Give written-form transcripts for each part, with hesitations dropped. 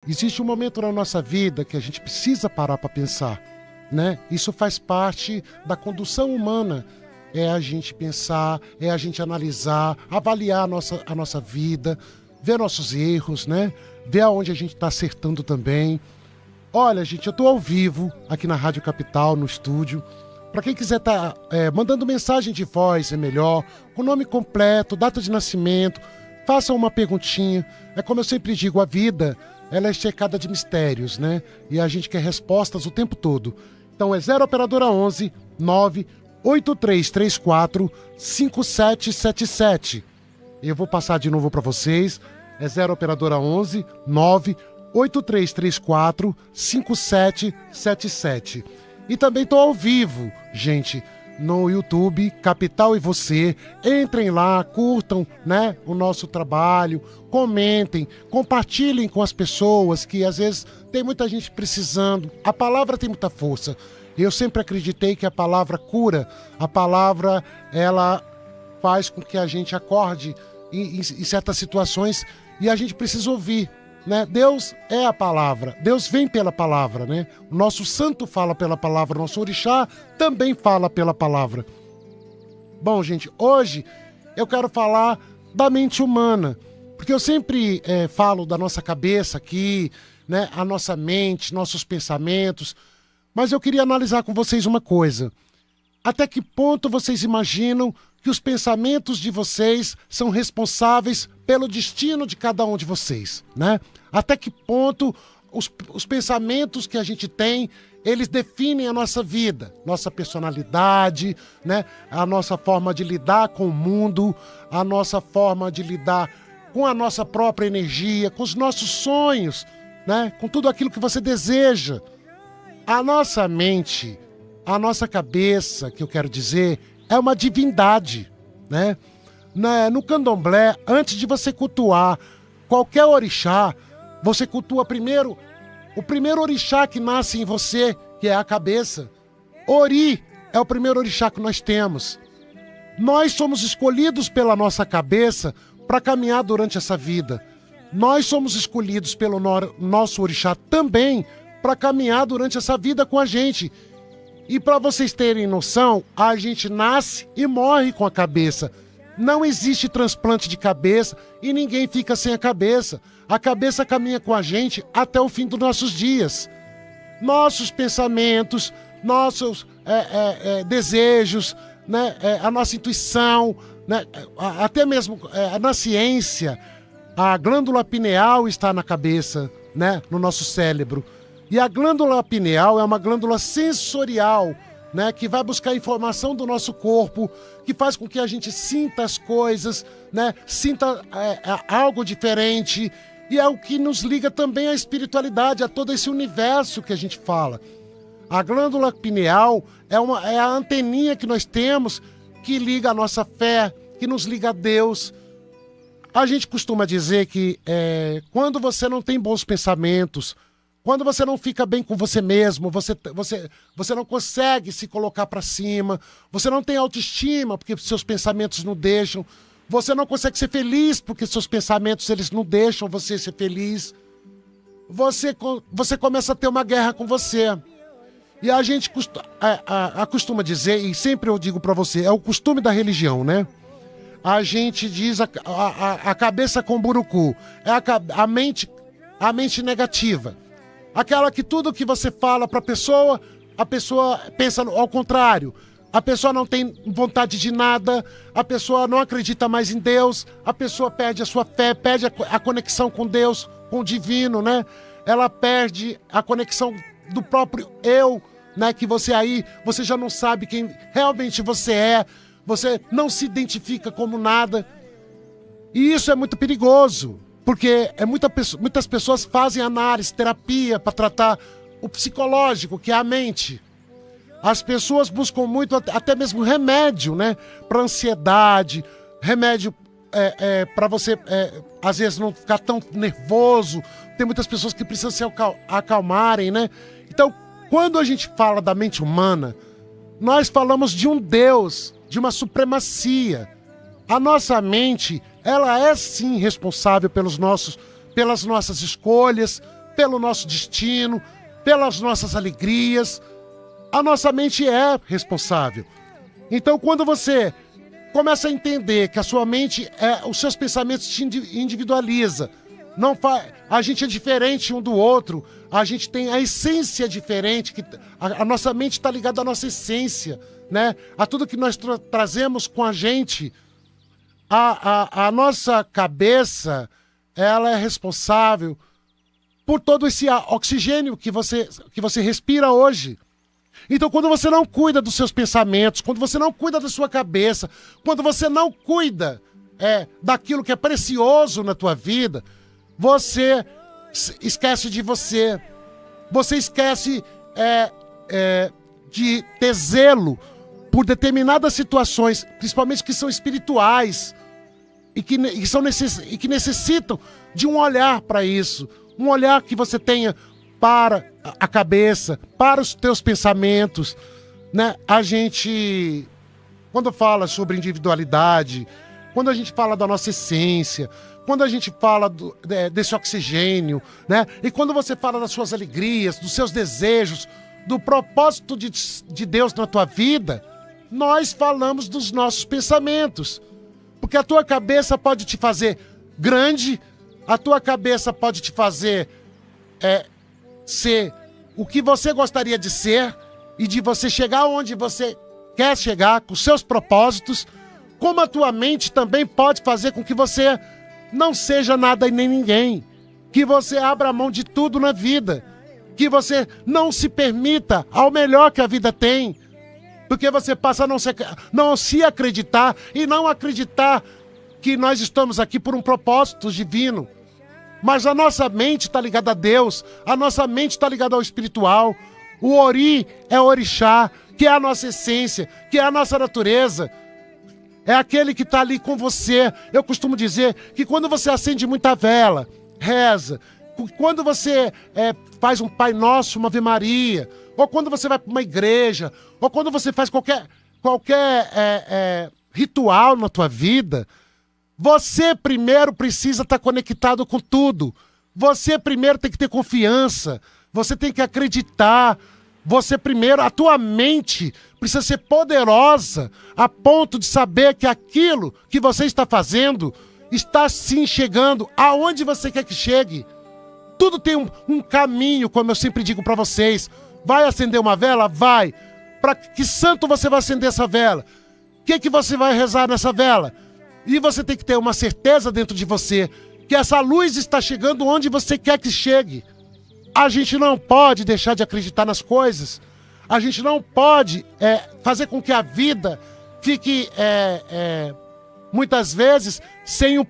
Existe um momento na nossa vida que a gente precisa parar para pensar, né? Isso faz parte da condução humana. É a gente pensar, é a gente analisar, avaliar a nossa vida, ver nossos erros, né? Ver aonde a gente está acertando também. Olha, gente, eu estou ao vivo aqui na Rádio Capital, no estúdio. Para quem quiser estar mandando mensagem de voz, é melhor, com nome completo, data de nascimento, faça uma perguntinha. É como eu sempre digo, a vida, ela é checada de mistérios, né? E a gente quer respostas o tempo todo. Então é 0 operadora 11 98334 5777. Eu vou passar de novo para vocês. É 0 operadora 11 98334 5777. E também estou ao vivo, gente, no YouTube, Capital e Você. Entrem lá, curtam, né, o nosso trabalho, comentem, compartilhem com as pessoas que às vezes tem muita gente precisando. A palavra tem muita força. Eu sempre acreditei que a palavra cura, a palavra ela faz com que a gente acorde em certas situações e a gente precisa ouvir. Né? Deus é a palavra, Deus vem pela palavra, né? O nosso santo fala pela palavra, o nosso orixá também fala pela palavra. Bom, gente, hoje eu quero falar da mente humana, porque eu sempre falo da nossa cabeça aqui, né? A nossa mente, nossos pensamentos, mas eu queria analisar com vocês uma coisa. Até que ponto vocês imaginam que os pensamentos de vocês são responsáveis pelo destino de cada um de vocês, né? Até que ponto os pensamentos que a gente tem, eles definem a nossa vida, nossa personalidade, né? A nossa forma de lidar com o mundo, a nossa forma de lidar com a nossa própria energia, com os nossos sonhos, né? Com tudo aquilo que você deseja. A nossa mente, a nossa cabeça, que eu quero dizer, é uma divindade, né? No candomblé, antes de você cultuar qualquer orixá, você cultua primeiro o primeiro orixá que nasce em você, que é a cabeça. Ori é o primeiro orixá que nós temos. Nós somos escolhidos pela nossa cabeça para caminhar durante essa vida. Nós somos escolhidos pelo nosso orixá também para caminhar durante essa vida com a gente. E para vocês terem noção, a gente nasce e morre com a cabeça. Não existe transplante de cabeça e ninguém fica sem a cabeça. A cabeça caminha com a gente até o fim dos nossos dias. Nossos pensamentos, nossos desejos, né, a nossa intuição, né, até mesmo na ciência, a glândula pineal está na cabeça, né, no nosso cérebro. E a glândula pineal é uma glândula sensorial, né, que vai buscar informação do nosso corpo, que faz com que a gente sinta as coisas, né, sinta algo diferente. E é o que nos liga também à espiritualidade, a todo esse universo que a gente fala. A glândula pineal é a anteninha que nós temos que liga a nossa fé, que nos liga a Deus. A gente costuma dizer que quando você não tem bons pensamentos, quando você não fica bem com você mesmo, você não consegue se colocar para cima, você não tem autoestima porque seus pensamentos não deixam, você não consegue ser feliz porque seus pensamentos eles não deixam você ser feliz, você começa a ter uma guerra com você. E a gente costuma dizer, e sempre eu digo para você, é o costume da religião, né? A gente diz a cabeça com burucu, é a mente negativa. Aquela que tudo que você fala para a pessoa pensa ao contrário. A pessoa não tem vontade de nada, a pessoa não acredita mais em Deus, a pessoa perde a sua fé, perde a conexão com Deus, com o divino, né? Ela perde a conexão do próprio eu, né? Que você já não sabe quem realmente você é, você não se identifica como nada. E isso é muito perigoso. Porque muitas pessoas fazem análise, terapia para tratar o psicológico, que é a mente. As pessoas buscam muito, até mesmo remédio, né? Para ansiedade, remédio para você, às vezes, não ficar tão nervoso. Tem muitas pessoas que precisam se acalmarem, né? Então, quando a gente fala da mente humana, nós falamos de um Deus, de uma supremacia. A nossa mente, ela é sim responsável pelas nossas escolhas, pelo nosso destino, pelas nossas alegrias. A nossa mente é responsável. Então, quando você começa a entender que a sua mente, os seus pensamentos te individualiza, a gente é diferente um do outro, a gente tem a essência diferente, a nossa mente está ligada à nossa essência, né? A tudo que nós trazemos com a gente. A nossa cabeça, ela é responsável por todo esse oxigênio que você respira hoje. Então, quando você não cuida dos seus pensamentos, quando você não cuida da sua cabeça, quando você não cuida daquilo que é precioso na tua vida, você esquece de você. Você esquece de ter zelo por determinadas situações, principalmente que são espirituais e que necessitam de um olhar para isso. Um olhar que você tenha para a cabeça, para os teus pensamentos, né? A gente, quando fala sobre individualidade, quando a gente fala da nossa essência, quando a gente fala desse oxigênio, né? E quando você fala das suas alegrias, dos seus desejos, do propósito de Deus na tua vida, nós falamos dos nossos pensamentos. Porque a tua cabeça pode te fazer grande, a tua cabeça pode te fazer ser o que você gostaria de ser e de você chegar onde você quer chegar com seus propósitos, como a tua mente também pode fazer com que você não seja nada e nem ninguém, que você abra mão de tudo na vida, que você não se permita ao melhor que a vida tem, porque você passa a não se acreditar e não acreditar que nós estamos aqui por um propósito divino. Mas a nossa mente está ligada a Deus, a nossa mente está ligada ao espiritual. O Ori é o Orixá, que é a nossa essência, que é a nossa natureza. É aquele que está ali com você. Eu costumo dizer que quando você acende muita vela, reza, quando você faz um Pai Nosso, uma Ave Maria, ou quando você vai para uma igreja, ou quando você faz qualquer ritual na tua vida, você primeiro precisa estar conectado com tudo. Você primeiro tem que ter confiança. Você tem que acreditar. A tua mente precisa ser poderosa a ponto de saber que aquilo que você está fazendo está sim chegando aonde você quer que chegue. Tudo tem um caminho, como eu sempre digo para vocês. Vai acender uma vela? Vai. Para que santo você vai acender essa vela? O que você vai rezar nessa vela? E você tem que ter uma certeza dentro de você que essa luz está chegando onde você quer que chegue. A gente não pode deixar de acreditar nas coisas. A gente não pode fazer com que a vida fique, muitas vezes, sem um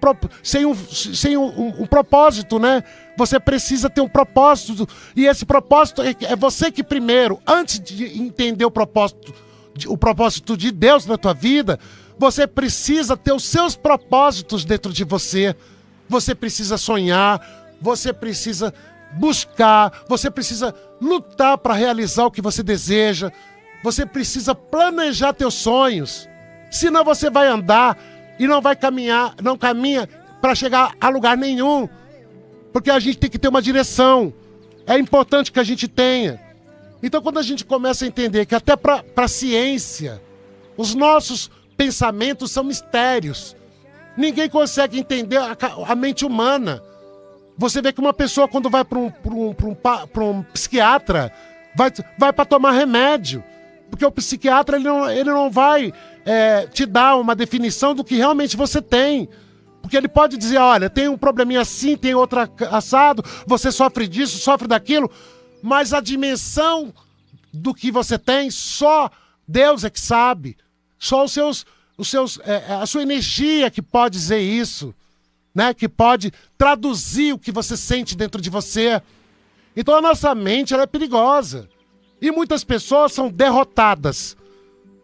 propósito, né? Você precisa ter um propósito. E esse propósito é você que primeiro, antes de entender o propósito de Deus na tua vida, você precisa ter os seus propósitos dentro de você. Você precisa sonhar, você precisa buscar, você precisa lutar para realizar o que você deseja. Você precisa planejar teus sonhos. Senão você vai andar e não caminha para chegar a lugar nenhum. Porque a gente tem que ter uma direção. É importante que a gente tenha. Então, quando a gente começa a entender que até para a ciência, os nossos pensamentos são mistérios. Ninguém consegue entender a mente humana. Você vê que uma pessoa, quando vai para um psiquiatra, vai para tomar remédio. Porque o psiquiatra ele não vai te dar uma definição do que realmente você tem. Porque ele pode dizer, olha, tem um probleminha assim, tem outro assado, você sofre disso, sofre daquilo. Mas a dimensão do que você tem, só Deus é que sabe. Só a sua energia que pode dizer isso, né? Que pode traduzir o que você sente dentro de você. Então a nossa mente ela é perigosa. E muitas pessoas são derrotadas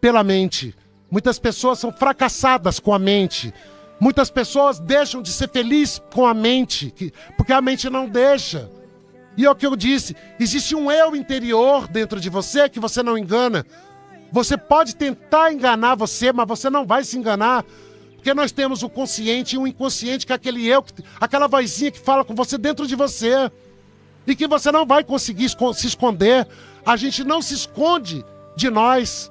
pela mente. Muitas pessoas são fracassadas com a mente. Muitas pessoas deixam de ser felizes com a mente, porque a mente não deixa. E é o que eu disse, existe um eu interior dentro de você que você não engana. Você pode tentar enganar você, mas você não vai se enganar. Porque nós temos o consciente e o inconsciente, que é aquele eu, aquela vozinha que fala com você dentro de você. e que você não vai conseguir se esconder. A gente não se esconde de nós.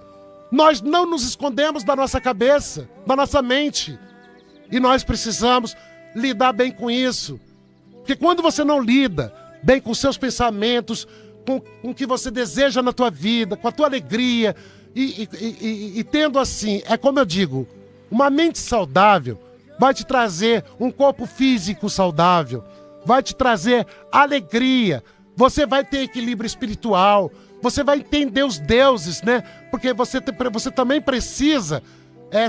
Nós não nos escondemos da nossa cabeça, da nossa mente. E nós precisamos lidar bem com isso. Porque quando você não lida bem com seus pensamentos, com o que você deseja na tua vida, com a tua alegria, e tendo assim, é como eu digo, uma mente saudável vai te trazer um corpo físico saudável, vai te trazer alegria, você vai ter equilíbrio espiritual, você vai entender os deuses, né? Porque você também precisa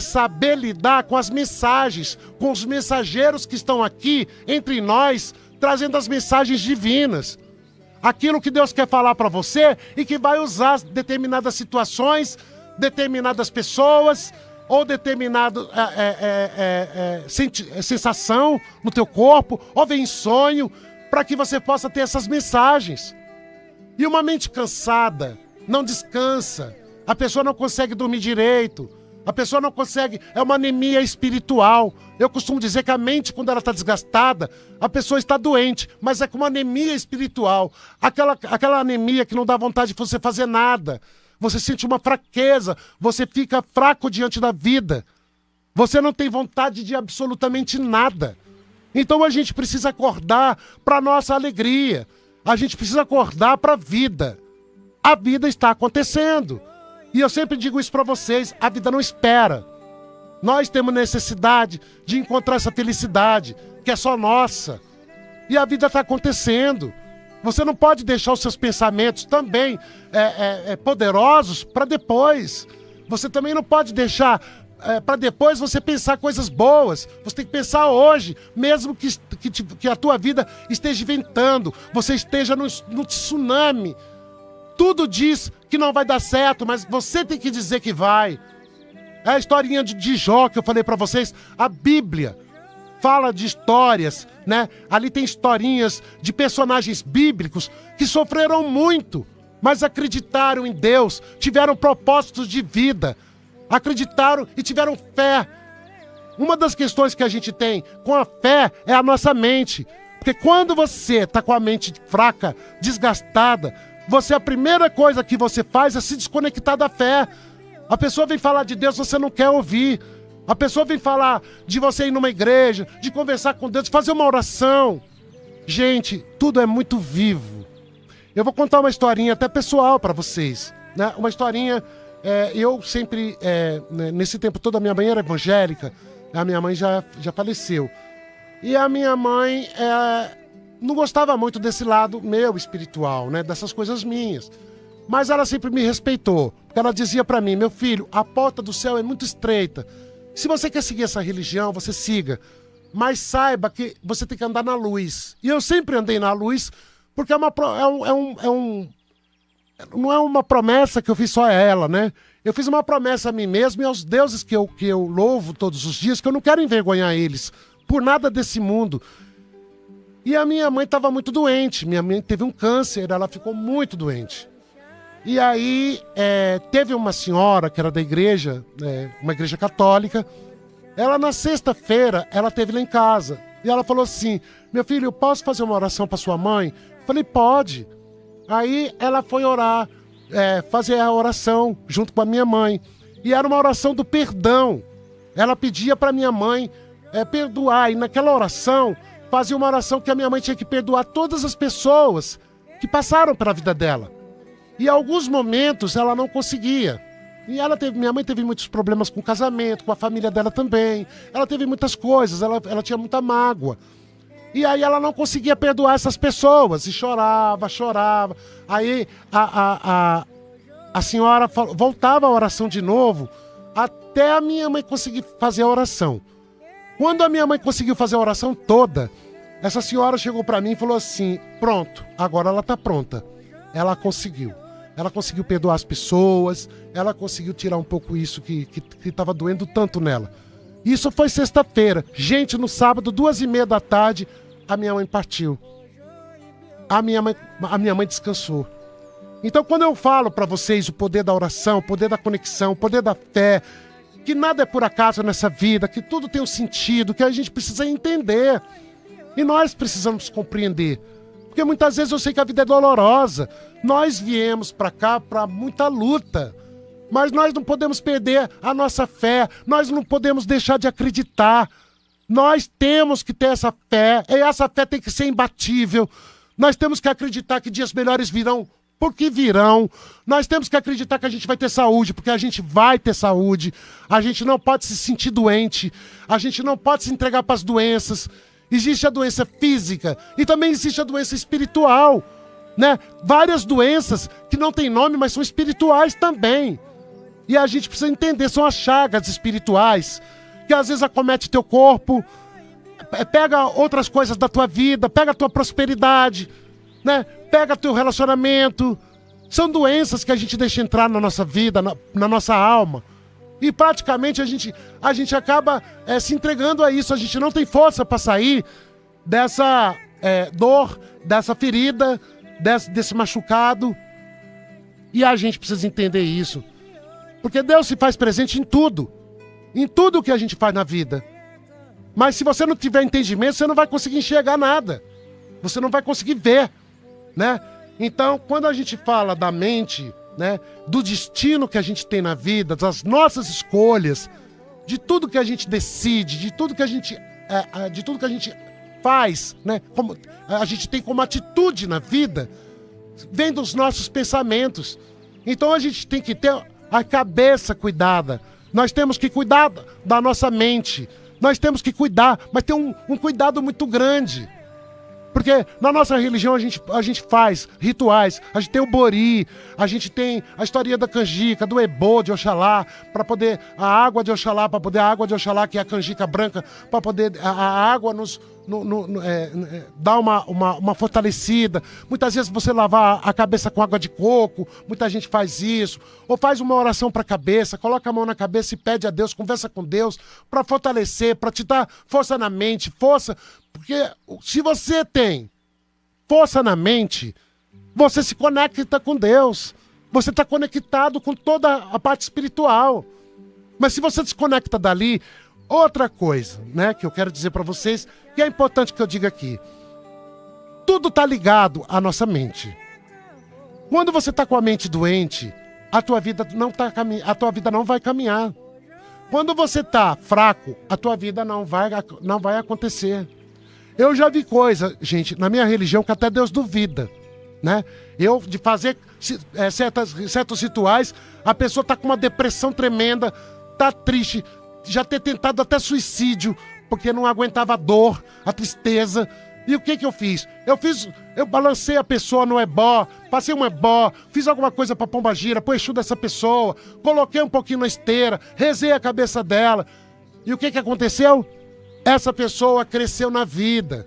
saber lidar com as mensagens, com os mensageiros que estão aqui entre nós, trazendo as mensagens divinas. Aquilo que Deus quer falar para você e que vai usar determinadas situações, determinadas pessoas ou determinada sensação no teu corpo, ou vem em sonho, para que você possa ter essas mensagens. E uma mente cansada não descansa, a pessoa não consegue dormir direito, a pessoa não consegue, é uma anemia espiritual. Eu costumo dizer que a mente, quando ela está desgastada, a pessoa está doente, mas é com uma anemia espiritual. Aquela anemia que não dá vontade de você fazer nada. Você sente uma fraqueza, você fica fraco diante da vida. Você não tem vontade de absolutamente nada. Então a gente precisa acordar para a nossa alegria. A gente precisa acordar para a vida. A vida está acontecendo. E eu sempre digo isso para vocês, a vida não espera. Nós temos necessidade de encontrar essa felicidade, que é só nossa. E a vida está acontecendo. Você não pode deixar os seus pensamentos também poderosos para depois. Você também não pode deixar para depois você pensar coisas boas. Você tem que pensar hoje, mesmo que a tua vida esteja ventando, você esteja no tsunami. Tudo diz que não vai dar certo, mas você tem que dizer que vai. É a historinha de Jó que eu falei para vocês. A Bíblia fala de histórias, né? Ali tem historinhas de personagens bíblicos que sofreram muito, mas acreditaram em Deus, tiveram propósitos de vida, acreditaram e tiveram fé. Uma das questões que a gente tem com a fé é a nossa mente. Porque quando você está com a mente fraca, desgastada, a primeira coisa que você faz é se desconectar da fé. A pessoa vem falar de Deus, você não quer ouvir. A pessoa vem falar de você ir numa igreja, de conversar com Deus, de fazer uma oração. Gente, tudo é muito vivo. Eu vou contar uma historinha até pessoal para vocês, né? Uma historinha, eu sempre, nesse tempo todo, a minha mãe era evangélica, a minha mãe já faleceu. E a minha mãe não gostava muito desse lado meu espiritual, né? Dessas coisas minhas. Mas ela sempre me respeitou. Porque ela dizia pra mim, meu filho, a porta do céu é muito estreita. Se você quer seguir essa religião, você siga. Mas saiba que você tem que andar na luz. E eu sempre andei na luz, porque não é uma promessa que eu fiz só a ela, né? Eu fiz uma promessa a mim mesmo e aos deuses que eu louvo todos os dias, que eu não quero envergonhar eles por nada desse mundo. E a minha mãe estava muito doente, minha mãe teve um câncer, ela ficou muito doente. E aí teve uma senhora que era da igreja, uma igreja católica, ela na sexta-feira, ela esteve lá em casa, e ela falou assim, meu filho, eu posso fazer uma oração para sua mãe? Eu falei, pode. Aí ela foi orar, fazer a oração junto com a minha mãe, e era uma oração do perdão. Ela pedia para minha mãe perdoar, e naquela oração, fazia uma oração que a minha mãe tinha que perdoar todas as pessoas que passaram pela vida dela. E em alguns momentos ela não conseguia. E minha mãe teve muitos problemas com o casamento, com a família dela também. Ela teve muitas coisas, ela tinha muita mágoa. E aí ela não conseguia perdoar essas pessoas. E chorava. Aí a senhora voltava a oração de novo, até a minha mãe conseguir fazer a oração. Quando a minha mãe conseguiu fazer a oração toda, essa senhora chegou para mim e falou assim, pronto, agora ela está pronta. Ela conseguiu. Ela conseguiu perdoar as pessoas, ela conseguiu tirar um pouco isso que estava doendo tanto nela. Isso foi sexta-feira. Gente, no sábado, 2h30 da tarde, a minha mãe partiu. A minha mãe descansou. Então, quando eu falo para vocês o poder da oração, o poder da conexão, o poder da fé, que nada é por acaso nessa vida, que tudo tem um sentido, que a gente precisa entender. E nós precisamos compreender. Porque muitas vezes eu sei que a vida é dolorosa. Nós viemos para cá para muita luta. Mas nós não podemos perder a nossa fé. Nós não podemos deixar de acreditar. Nós temos que ter essa fé. E essa fé tem que ser imbatível. Nós temos que acreditar que dias melhores virão, porque virão. Nós temos que acreditar que a gente vai ter saúde, porque a gente vai ter saúde. A gente não pode se sentir doente. A gente não pode se entregar para as doenças. Existe a doença física e também existe a doença espiritual, né? Várias doenças que não têm nome, mas são espirituais também. E a gente precisa entender, são as chagas espirituais, que às vezes acomete teu corpo, pega outras coisas da tua vida, pega a tua prosperidade, né? Pega teu relacionamento. São doenças que a gente deixa entrar na nossa vida, na nossa alma. E praticamente a gente acaba se entregando a isso. A gente não tem força para sair dessa dor, dessa ferida, desse machucado. E a gente precisa entender isso. Porque Deus se faz presente em tudo que a gente faz na vida. Mas se você não tiver entendimento, você não vai conseguir enxergar nada. Você não vai conseguir ver, né? Então, quando a gente fala da mente, né, do destino que a gente tem na vida, das nossas escolhas, de tudo que a gente decide, de tudo que a gente faz, né, como a gente tem como atitude na vida, vem dos nossos pensamentos. Então a gente tem que ter a cabeça cuidada. Nós temos que cuidar da nossa mente. Nós temos que cuidar, mas ter um cuidado muito grande. Porque na nossa religião a gente faz rituais, a gente tem o Bori, a gente tem a historinha da canjica, do ebô de Oxalá, para poder a água de Oxalá, para poder a água de Oxalá, que é a canjica branca, para poder a água nos dar uma fortalecida. Muitas vezes você lavar a cabeça com água de coco, muita gente faz isso, ou faz uma oração para a cabeça, coloca a mão na cabeça e pede a Deus, conversa com Deus, para fortalecer, para te dar força na mente, força. Porque se você tem força na mente, você se conecta com Deus. Você está conectado com toda a parte espiritual. Mas se você desconecta dali, outra coisa, né, que eu quero dizer para vocês, que é importante que eu diga aqui. Tudo está ligado à nossa mente. Quando você está com a mente doente, a tua vida não vai caminhar. Quando você está fraco, a tua vida não vai acontecer. Eu já vi coisa, gente, na minha religião que até Deus duvida, né? Eu, de fazer certos rituais, a pessoa tá com uma depressão tremenda, tá triste, já ter tentado até suicídio, porque não aguentava a dor, a tristeza. E o que eu fiz? Eu balancei a pessoa no ebó, passei um ebó, fiz alguma coisa pra pombagira, pro Exu dessa pessoa, coloquei um pouquinho na esteira, rezei a cabeça dela. E o que aconteceu? Essa pessoa cresceu na vida.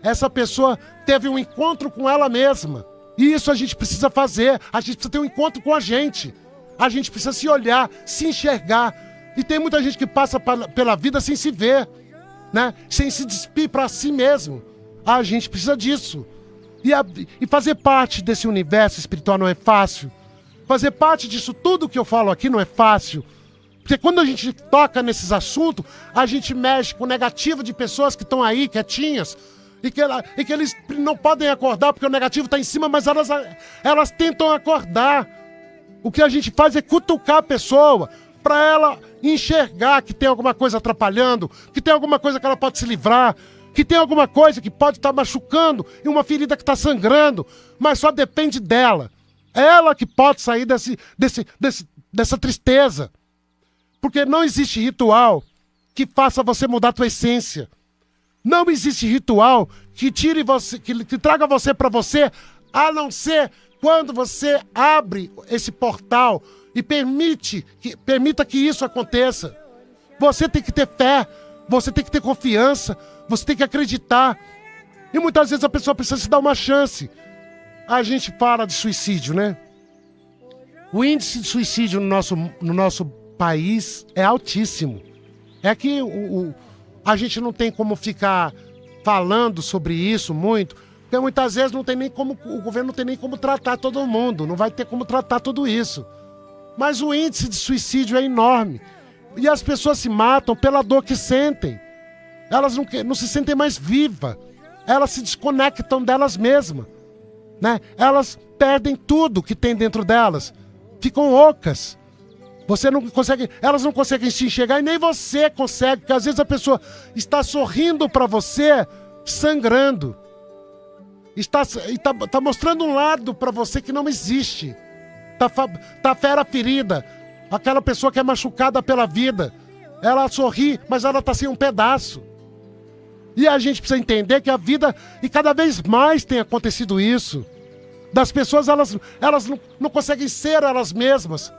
Essa pessoa teve um encontro com ela mesma. E isso a gente precisa fazer. A gente precisa ter um encontro com a gente. A gente precisa se olhar, se enxergar. E tem muita gente que passa pela vida sem se ver, né? Sem se despir para si mesmo. A gente precisa disso. E fazer parte desse universo espiritual não é fácil. Fazer parte disso tudo que eu falo aqui não é fácil. Porque quando a gente toca nesses assuntos, a gente mexe com o negativo de pessoas que estão aí, quietinhas, e que eles não podem acordar porque o negativo está em cima, mas elas tentam acordar. O que a gente faz é cutucar a pessoa para ela enxergar que tem alguma coisa atrapalhando, que tem alguma coisa que ela pode se livrar, que tem alguma coisa que pode estar machucando e uma ferida que está sangrando, mas só depende dela. É ela que pode sair dessa tristeza. Porque não existe ritual que faça você mudar a tua essência. Não existe ritual que tire você, que traga você para você, a não ser quando você abre esse portal e permita que isso aconteça. Você tem que ter fé, você tem que ter confiança, você tem que acreditar. E muitas vezes a pessoa precisa se dar uma chance. A gente fala de suicídio, né? O índice de suicídio no nosso país é altíssimo. É que a gente não tem como ficar falando sobre isso muito, porque muitas vezes o governo não tem nem como tratar todo mundo, não vai ter como tratar tudo isso. Mas o índice de suicídio é enorme. E as pessoas se matam pela dor que sentem. Elas não se sentem mais vivas. elas se desconectam delas mesmas, né? Elas perdem tudo que tem dentro delas, ficam ocas. Elas não conseguem se enxergar e nem você consegue, porque às vezes a pessoa está sorrindo para você, sangrando. Está mostrando um lado para você que não existe. Tá fera ferida. Aquela pessoa que é machucada pela vida. Ela sorri, mas ela está sem um pedaço. E a gente precisa entender que a vida, e cada vez mais tem acontecido isso, das pessoas, elas não conseguem ser elas mesmas.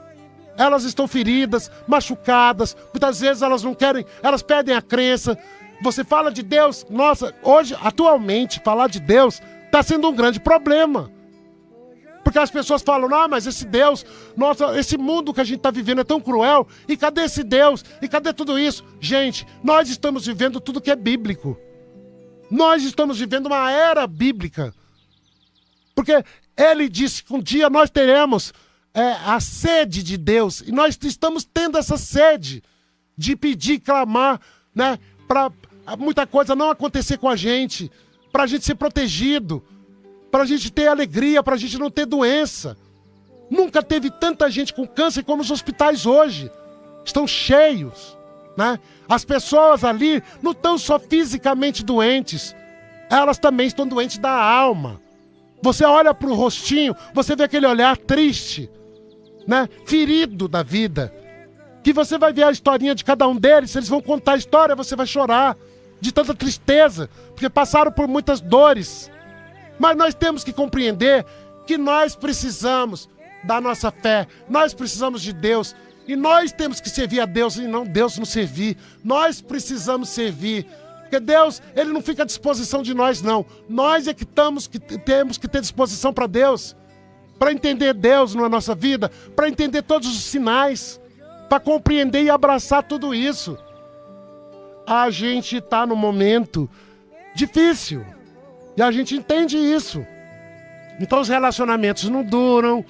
Elas estão feridas, machucadas, muitas vezes elas não querem, elas perdem a crença. Você fala de Deus, nossa, hoje, atualmente, falar de Deus está sendo um grande problema. Porque as pessoas falam, mas esse Deus, nossa, esse mundo que a gente está vivendo é tão cruel, e cadê esse Deus? E cadê tudo isso? Gente, nós estamos vivendo tudo que é bíblico. Nós estamos vivendo uma era bíblica. Porque ele disse que um dia nós teremos a sede de Deus, e nós estamos tendo essa sede de pedir, clamar, né, para muita coisa não acontecer com a gente, para a gente ser protegido, para a gente ter alegria, para a gente não ter doença. Nunca teve tanta gente com câncer como os hospitais hoje. Estão cheios, né? As pessoas ali não estão só fisicamente doentes, elas também estão doentes da alma. Você olha para o rostinho, você vê aquele olhar triste, né? Ferido da vida. Que você vai ver a historinha de cada um deles, eles vão contar a história, você vai chorar de tanta tristeza, porque passaram por muitas dores. Mas nós temos que compreender que nós precisamos da nossa fé, nós precisamos de Deus, e nós temos que servir a Deus e não Deus nos servir. Nós precisamos servir, porque Deus, ele não fica à disposição de nós, não. Nós é que temos que ter disposição para Deus, para entender Deus na nossa vida, para entender todos os sinais, para compreender e abraçar tudo isso. A gente está num momento difícil, e a gente entende isso. Então os relacionamentos não duram,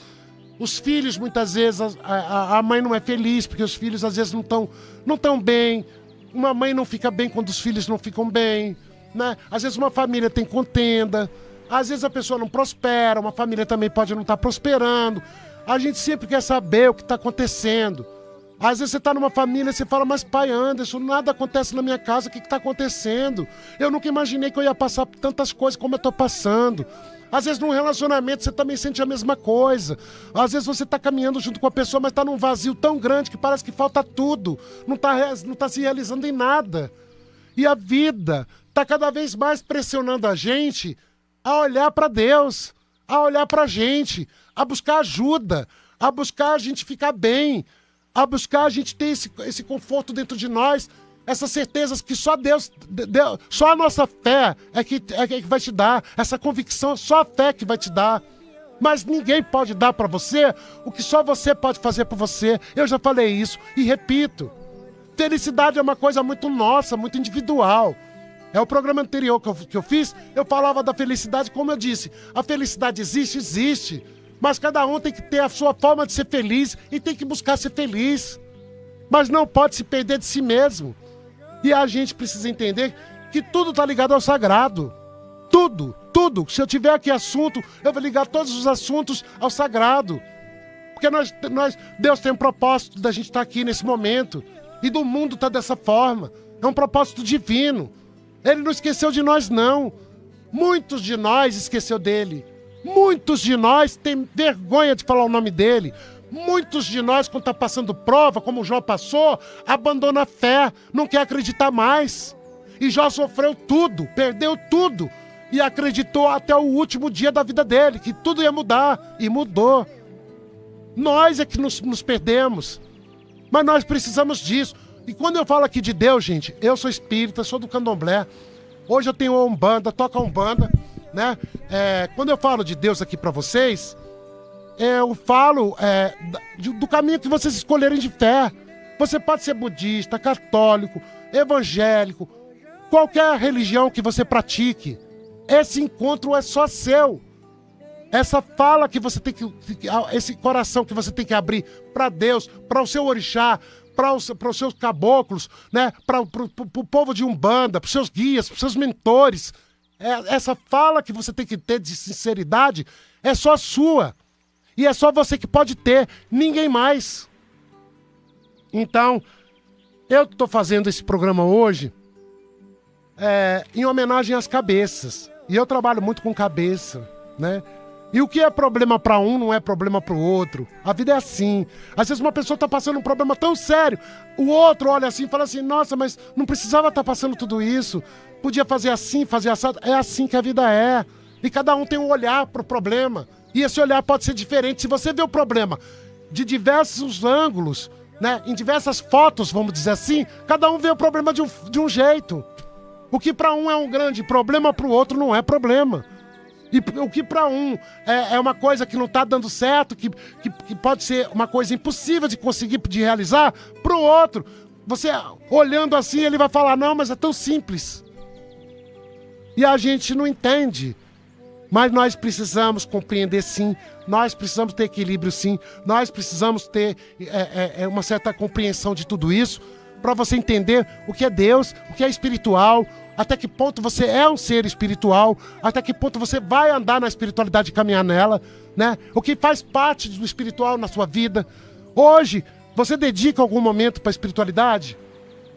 os filhos muitas vezes, a mãe não é feliz, porque os filhos às vezes não estão bem, uma mãe não fica bem quando os filhos não ficam bem, né? Às vezes uma família tem contenda, às vezes a pessoa não prospera, uma família também pode não estar prosperando. A gente sempre quer saber o que está acontecendo. Às vezes você está numa família e você fala, mas pai Anderson, nada acontece na minha casa, o que está acontecendo? Eu nunca imaginei que eu ia passar por tantas coisas como eu estou passando. Às vezes num relacionamento você também sente a mesma coisa. Às vezes você está caminhando junto com a pessoa, mas está num vazio tão grande que parece que falta tudo. Não tá se realizando em nada. E a vida está cada vez mais pressionando a gente a olhar para Deus, a olhar para a gente, a buscar ajuda, a buscar a gente ficar bem, a buscar a gente ter esse conforto dentro de nós, essas certezas que só Deus, só a nossa fé é que vai te dar, essa convicção, só a fé que vai te dar. Mas ninguém pode dar para você o que só você pode fazer por você. Eu já falei isso e repito. Felicidade é uma coisa muito nossa, muito individual. É o programa anterior que eu fiz, eu falava da felicidade, como eu disse. A felicidade existe. Mas cada um tem que ter a sua forma de ser feliz e tem que buscar ser feliz. Mas não pode se perder de si mesmo. E a gente precisa entender que tudo está ligado ao sagrado. Tudo. Se eu tiver aqui assunto, eu vou ligar todos os assuntos ao sagrado. Porque Deus tem um propósito da gente estar aqui nesse momento. E do mundo está dessa forma. É um propósito divino. Ele não esqueceu de nós, não. Muitos de nós esqueceu dele. Muitos de nós têm vergonha de falar o nome dele. Muitos de nós, quando está passando prova, como Jó passou, abandona a fé, não quer acreditar mais. E Jó sofreu tudo, perdeu tudo. E acreditou até o último dia da vida dele, que tudo ia mudar. E mudou. Nós é que nos perdemos. Mas nós precisamos disso. E quando eu falo aqui de Deus, gente, eu sou espírita, sou do candomblé. Hoje eu tenho a Umbanda, toco a Umbanda, né? Quando eu falo de Deus aqui para vocês, eu falo do caminho que vocês escolherem de fé. Você pode ser budista, católico, evangélico, qualquer religião que você pratique. Esse encontro é só seu. Essa fala que você tem que... Esse coração que você tem que abrir para Deus, para o seu orixá, para os seus caboclos, né? Para o povo de Umbanda, para os seus guias, para os seus mentores. essa fala que você tem que ter de sinceridade é só sua. E é só você que pode ter, ninguém mais. Então, eu estou fazendo esse programa hoje em homenagem às cabeças. E eu trabalho muito com cabeça, né? E o que é problema para um não é problema para o outro. A vida é assim. Às vezes uma pessoa está passando um problema tão sério, o outro olha assim e fala assim, nossa, mas não precisava estar passando tudo isso. Podia fazer assim, fazer assado. É assim que a vida é. E cada um tem um olhar para o problema. E esse olhar pode ser diferente. Se você vê o problema de diversos ângulos, né, em diversas fotos, vamos dizer assim, cada um vê o problema de um jeito. O que para um é um grande problema, para o outro não é problema. E o que para um é uma coisa que não está dando certo, que pode ser uma coisa impossível de conseguir, de realizar, para o outro, você olhando assim, ele vai falar, não, mas é tão simples. E a gente não entende. Mas nós precisamos compreender sim, nós precisamos ter equilíbrio sim, nós precisamos ter uma certa compreensão de tudo isso, para você entender o que é Deus, o que é espiritual, até que ponto você é um ser espiritual, até que ponto você vai andar na espiritualidade e caminhar nela, né? O que faz parte do espiritual na sua vida. Hoje, você dedica algum momento para a espiritualidade?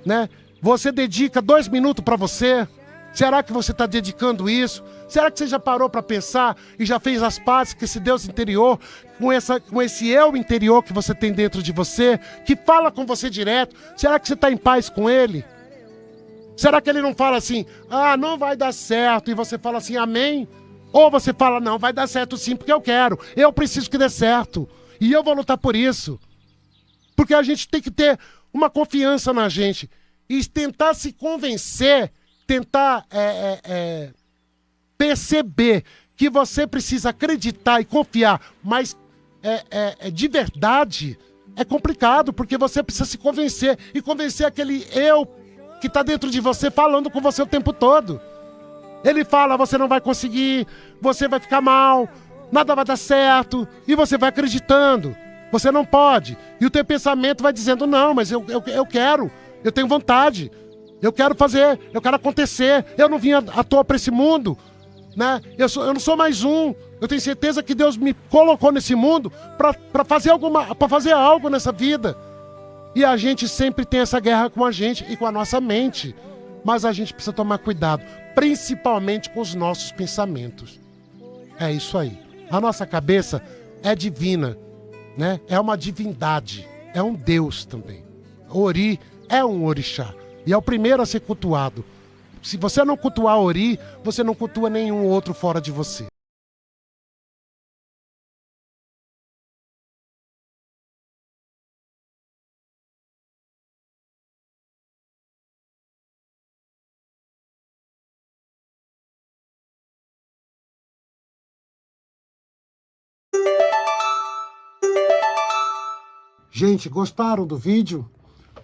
Né? Você dedica 2 minutos para você? Será que você está dedicando isso? Será que você já parou para pensar e já fez as pazes com esse Deus interior, com esse eu interior que você tem dentro de você, que fala com você direto? Será que você está em paz com ele? Será que ele não fala assim, não vai dar certo, e você fala assim, amém? Ou você fala, não, vai dar certo sim, porque eu preciso que dê certo, e eu vou lutar por isso. Porque a gente tem que ter uma confiança na gente, e tentar se convencer, tentar perceber que você precisa acreditar e confiar, mas de verdade é complicado, porque você precisa se convencer, e convencer aquele eu que está dentro de você falando com você o tempo todo. Ele fala, você não vai conseguir, você vai ficar mal, nada vai dar certo, e você vai acreditando, você não pode, e o teu pensamento vai dizendo, não, mas eu quero, eu tenho vontade, eu quero fazer, eu quero acontecer, eu não vim à toa para esse mundo, né? Eu não sou mais um, eu tenho certeza que Deus me colocou nesse mundo para fazer algo nessa vida. E a gente sempre tem essa guerra com a gente e com a nossa mente. Mas a gente precisa tomar cuidado, principalmente com os nossos pensamentos. É isso aí. A nossa cabeça é divina, né? É uma divindade, é um Deus também. Ori é um orixá e é o primeiro a ser cultuado. Se você não cultuar Ori, você não cultua nenhum outro fora de você. Gente, gostaram do vídeo?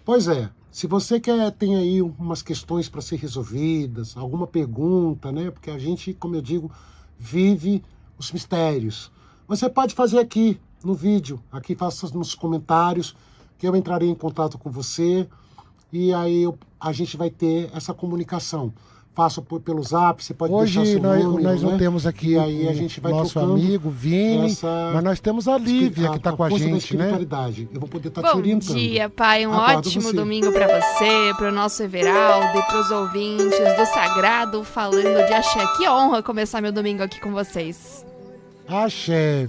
Pois é, se você tem aí umas questões para ser resolvidas, alguma pergunta, né? Porque a gente, como eu digo, vive os mistérios. Você pode fazer aqui no vídeo, aqui faça nos comentários, que eu entrarei em contato com você e aí a gente vai ter essa comunicação. Faça pelo Zap, você pode deixar seu número, nós não né? temos aqui e aí a gente vai nosso amigo Vini, mas nós temos a Lívia que está com a gente, né? Eu vou poder estar te orientando. Bom dia, pai. Aguardo Ótimo você. domingo para você, para o nosso Everaldo e para os ouvintes do Sagrado falando de axé. Que honra começar meu domingo aqui com vocês. Axé.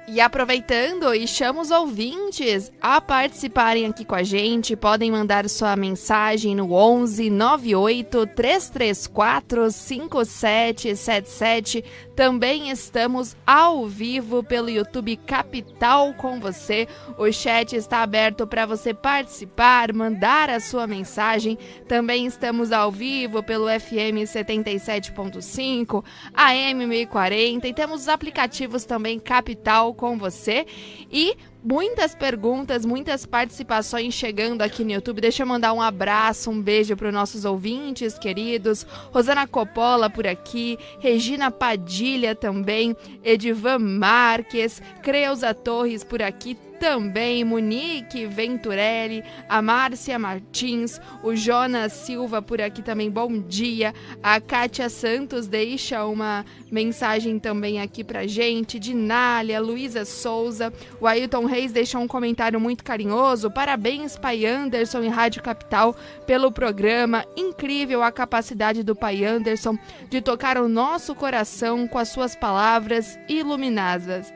E aproveitando, e chamo os ouvintes a participarem aqui com a gente, podem mandar sua mensagem no 11 98 334 5777. Também estamos ao vivo pelo YouTube Capital com você. O chat está aberto para você participar, mandar a sua mensagem. Também estamos ao vivo pelo FM 77.5, AM 1040 e temos os aplicativos também Capital com você e muitas perguntas, muitas participações chegando aqui no YouTube. Deixa eu mandar um abraço, um beijo para os nossos ouvintes queridos. Rosana Coppola por aqui, Regina Padilha também, Edivan Marques, Creuza Torres por aqui. também Monique Venturelli, a Márcia Martins, o Jonas Silva por aqui também, bom dia. A Kátia Santos deixa uma mensagem também aqui pra gente, Dinália, Luísa Souza, o Ailton Reis deixou um comentário muito carinhoso, parabéns Pai Anderson e Rádio Capital pelo programa, incrível a capacidade do Pai Anderson de tocar o nosso coração com as suas palavras iluminadas.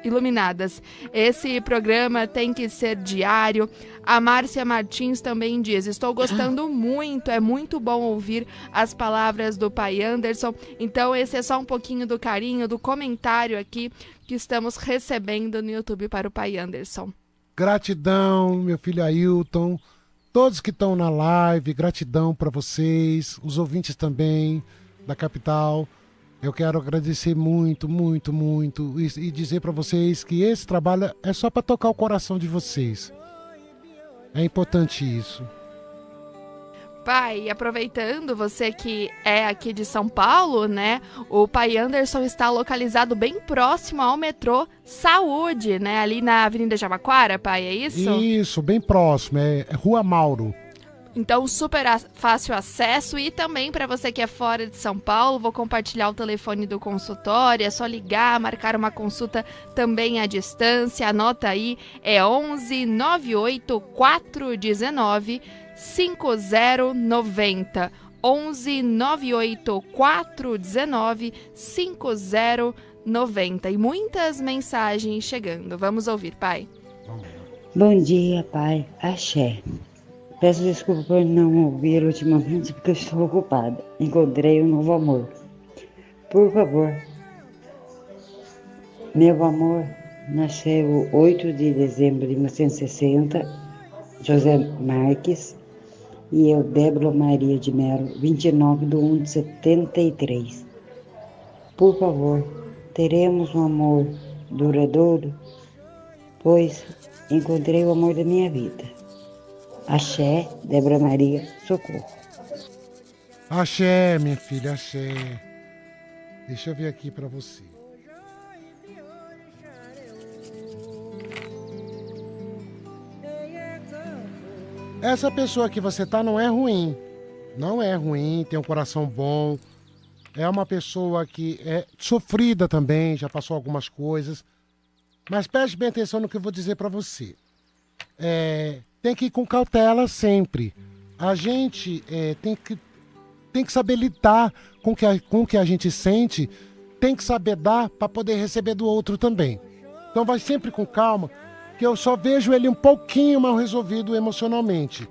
Esse programa tem que ser diário. A Márcia Martins também diz, estou gostando muito, é muito bom ouvir as palavras do Pai Anderson. Então esse é só um pouquinho do carinho, do comentário aqui que estamos recebendo no YouTube para o Pai Anderson. Gratidão, meu filho Ailton, todos que estão na live, gratidão para vocês, os ouvintes também da capital. Eu quero agradecer muito, muito, muito e dizer para vocês que esse trabalho é só para tocar o coração de vocês. É importante isso. Pai, aproveitando, você que é aqui de São Paulo, né? O Pai Anderson está localizado bem próximo ao metrô Saúde, né? Ali na Avenida Jabaquara, pai, é isso? Isso, bem próximo, é Rua Mauro. Então, super fácil acesso. E também para você que é fora de São Paulo, vou compartilhar o telefone do consultório. É só ligar, marcar uma consulta também à distância. Anota aí, é 11 98 419 5090. 11 98 419 5090. E muitas mensagens chegando. Vamos ouvir, pai. Bom dia, pai. Axé. Peço desculpa por não ouvir ultimamente porque eu estou ocupada. Encontrei um novo amor. Por favor. Meu amor nasceu 8 de dezembro de 1960, José Marques, e eu, Débora Maria de Melo, 29 de 1 de 73. Por favor, teremos um amor duradouro, pois encontrei o amor da minha vida. Axé, Débora Maria, socorro. Axé, minha filha, axé. Deixa eu ver aqui pra você. Essa pessoa que você tá não é ruim. Não é ruim, tem um coração bom. É uma pessoa que é sofrida também, já passou algumas coisas. Mas preste bem atenção no que eu vou dizer pra você. Tem que ir com cautela sempre. A gente tem que saber lidar com o que a gente sente, tem que saber dar para poder receber do outro também. Então vai sempre com calma, que eu só vejo ele um pouquinho mal resolvido emocionalmente.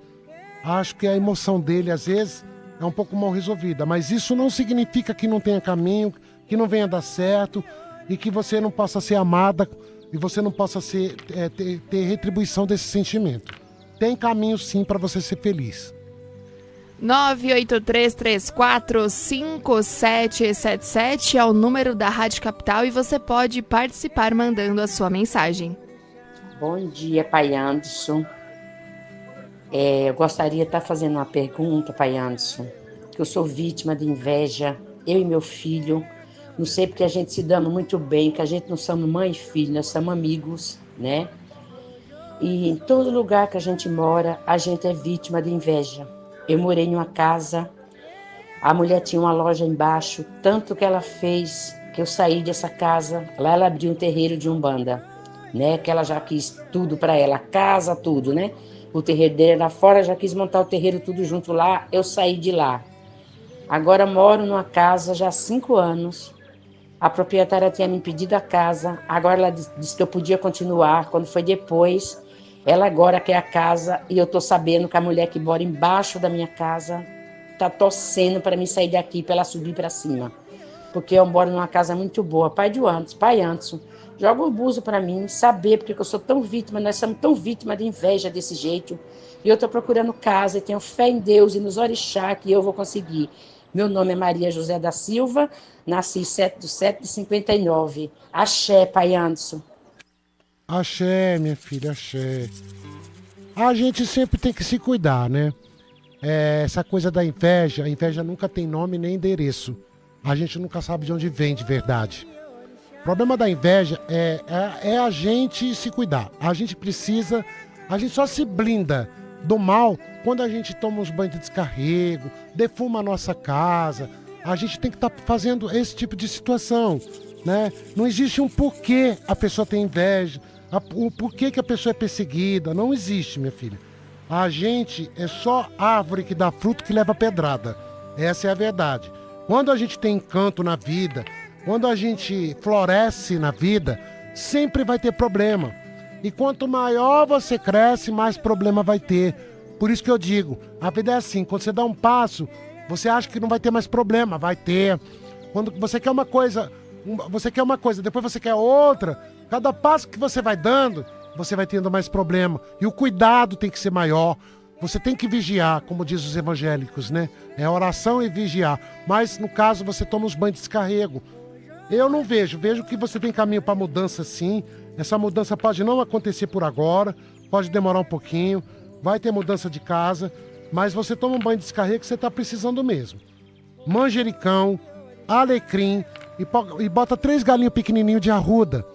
Acho que a emoção dele, às vezes, é um pouco mal resolvida, mas isso não significa que não tenha caminho, que não venha dar certo e que você não possa ser amada e você não possa ter retribuição desse sentimento. Tem caminho sim para você ser feliz. 983345777 é o número da Rádio Capital e você pode participar mandando a sua mensagem. Bom dia, Pai Anderson. Eu gostaria de estar fazendo uma pergunta, Pai Anderson, que eu sou vítima de inveja, eu e meu filho. Não sei porque a gente se dando muito bem, que a gente não somos mãe e filho, nós somos amigos, né? E em todo lugar que a gente mora, a gente é vítima de inveja. Eu morei em uma casa, a mulher tinha uma loja embaixo, tanto que ela fez que eu saí dessa casa. Lá ela abriu um terreiro de Umbanda, né? Que ela já quis tudo para ela, casa, tudo, né? O terreiro dele era fora, já quis montar o terreiro tudo junto lá, eu saí de lá. Agora moro numa casa já há 5 anos. A proprietária tinha me pedido a casa, agora ela disse que eu podia continuar. Quando foi depois, ela agora quer a casa e eu tô sabendo que a mulher que mora embaixo da minha casa tá torcendo para mim sair daqui, para ela subir para cima. Porque eu moro numa casa muito boa. Pai Anderson, joga um buzo para mim, saber porque eu sou tão vítima, nós somos tão vítimas de inveja desse jeito. E eu tô procurando casa e tenho fé em Deus e nos orixá que eu vou conseguir. Meu nome é Maria José da Silva, nasci 7/7/59. Axé, Pai Anderson. Axé, minha filha, axé. A gente sempre tem que se cuidar, né? Essa coisa da inveja, a inveja nunca tem nome nem endereço. A gente nunca sabe de onde vem de verdade. problema da inveja é a gente se cuidar. A gente só se blinda do mal quando a gente toma uns banhos de descarrego, defuma a nossa casa. A gente tem que estar fazendo esse tipo de situação, né? Não existe um porquê a pessoa tem inveja, o porquê que a pessoa é perseguida. Não existe, minha filha. A gente é só árvore que dá fruto que leva pedrada. Essa é a verdade. Quando a gente tem encanto na vida, quando a gente floresce na vida, sempre vai ter problema. E quanto maior você cresce, mais problema vai ter. Por isso que eu digo, a vida é assim, quando você dá um passo, você acha que não vai ter mais problema, vai ter. Quando você quer uma coisa, depois você quer outra, cada passo que você vai dando, você vai tendo mais problema. E o cuidado tem que ser maior. Você tem que vigiar, como diz os evangélicos, né? É oração e vigiar. Mas, no caso, você toma uns banhos de descarrego. Eu não vejo que você tem caminho para mudança sim. Essa mudança pode não acontecer por agora, pode demorar um pouquinho, vai ter mudança de casa, mas você toma um banho de descarrego que você está precisando mesmo. Manjericão, alecrim e bota 3 galinhos pequenininhos de arruda.